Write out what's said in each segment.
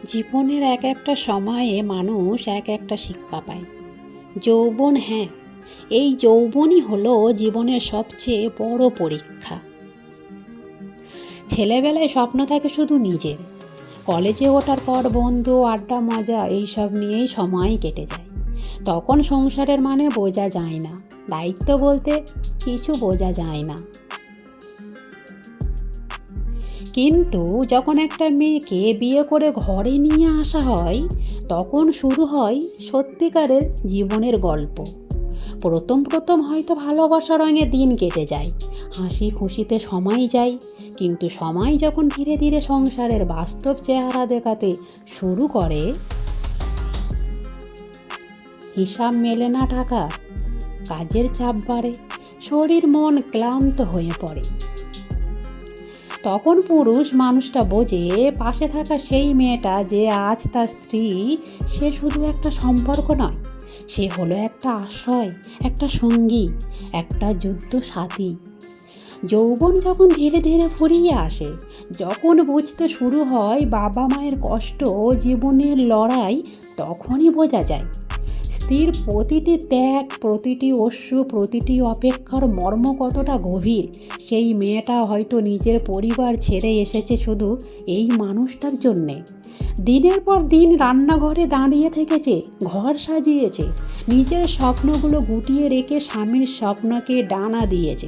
জীবনের এক একটা সময়ে মানুষ এক একটা শিক্ষা পায়। যৌবন, হ্যাঁ, এই যৌবনই হলো জীবনের সবচেয়ে বড় পরীক্ষা। ছেলেবেলায় স্বপ্ন থাকে শুধু নিজের। কলেজে ওঠার পর বন্ধু, আড্ডা, মজা এইসব নিয়েই সময় কেটে যায়। তখন সংসারের মানে বোঝা যায় না, দায়িত্ব বলতে কিছু বোঝা যায় না। কিন্তু যখন একটা মেয়েকে বিয়ে করে ঘরে নিয়ে আসা হয়, তখন শুরু হয় সত্যিকারের জীবনের গল্প। প্রথম প্রথম হয়তো ভালোবাসা রঙে দিন কেটে যায়, হাসি খুশিতে সময় যায়। কিন্তু সময় যখন ধীরে ধীরে সংসারের বাস্তব চেহারা দেখাতে শুরু করে, হিসাব মেলে না টাকা, কাজের চাপ বাড়ে, শরীর মন ক্লান্ত হয়ে পড়ে, তখন পুরুষ মানুষটা বোঝে পাশে থাকা সেই মেয়েটা যে আজ তার স্ত্রী, সে শুধু একটা সম্পর্ক নয়, সে হলো একটা আশ্রয়, একটা সঙ্গী, একটা যুদ্ধ সাথী। যৌবন যখন ধীরে ধীরে ফুরিয়ে আসে, যখন বুঝতে শুরু হয় বাবা মায়ের কষ্ট, জীবনের লড়াই, তখনই বোঝা যায় স্ত্রীর প্রতিটি ত্যাগ, প্রতিটি অশ্রু, প্রতিটি অপেক্ষার মর্ম কতটা গভীর। সেই মেয়েটা হয়তো নিজের পরিবার ছেড়ে এসেছে শুধু এই মানুষটার জন্যে। দিনের পর দিন রান্নাঘরে দাঁড়িয়ে থেকেছে, ঘর সাজিয়েছে, নিজের স্বপ্নগুলো গুটিয়ে রেখে স্বামীর স্বপ্নকে ডানা দিয়েছে।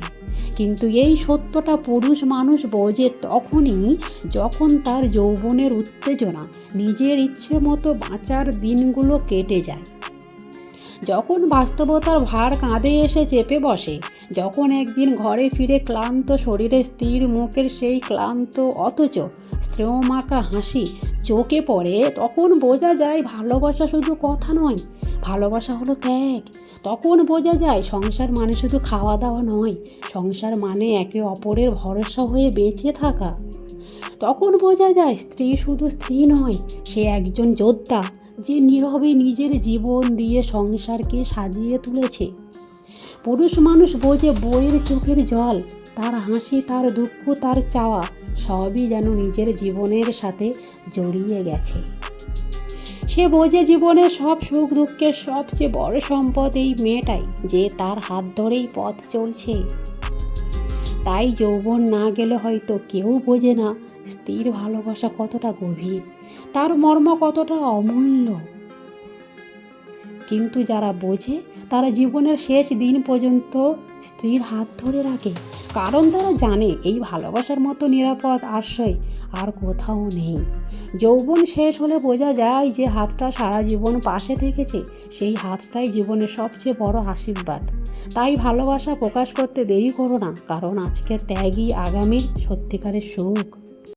কিন্তু এই সত্যটা পুরুষ মানুষ বোঝে তখনই, যখন তার যৌবনের উত্তেজনা, নিজের ইচ্ছে মতো বাঁচার দিনগুলো কেটে যায়, যখন বাস্তবতার ভার কাঁধে এসে চেপে বসে, যখন একদিন ঘরে ফিরে ক্লান্ত শরীরে স্ত্রীর মুখের সেই ক্লান্ত অথচ স্নেহমাখা হাসি চোখে পড়ে, তখন বোঝা যায় ভালোবাসা শুধু কথা নয়, ভালোবাসা হলো ত্যাগ। তখন বোঝা যায় সংসার মানে শুধু খাওয়া দাওয়া নয়, সংসার মানে একে অপরের ভরসা হয়ে বেঁচে থাকা। তখন বোঝা যায় স্ত্রী শুধু স্ত্রী নয়, সে একজন যোদ্ধা, যে নীরবে নিজের জীবন দিয়ে সংসারকে সাজিয়ে তুলেছে। পুরুষ মানুষ বোঝে বইয়ের চোখের জল, তার হাসি, তার দুঃখ, তার চাওয়া, সবই যেন নিজের জীবনের সাথে জড়িয়ে গেছে। সে বোঝে জীবনের সব সুখ দুঃখের সবচেয়ে বড় সম্পদ এই মেয়েটাই, যে তার হাত ধরেই পথ চলছে। তাই যৌবন না গেলে হয়তো কেউ বোঝে না স্ত্রীর ভালোবাসা কতটা গভীর, তার মর্ম কতটা অমূল্য। কিন্তু যারা বোঝে, তারা জীবনের শেষ দিন পর্যন্ত স্ত্রীর হাত ধরে রাখে, কারণ তারা জানে এই ভালোবাসার মতো নিরাপদ আশ্রয় আর কোথাও নেই। যৌবন শেষ হলে বোঝা যায় যে হাতটা সারা জীবন পাশে থেকেছে, সেই হাতটাই জীবনের সবচেয়ে বড় আশীর্বাদ। তাই ভালোবাসা প্রকাশ করতে দেরি করো না, কারণ আজকের ত্যাগই আগামীর সত্যিকারের সুখ।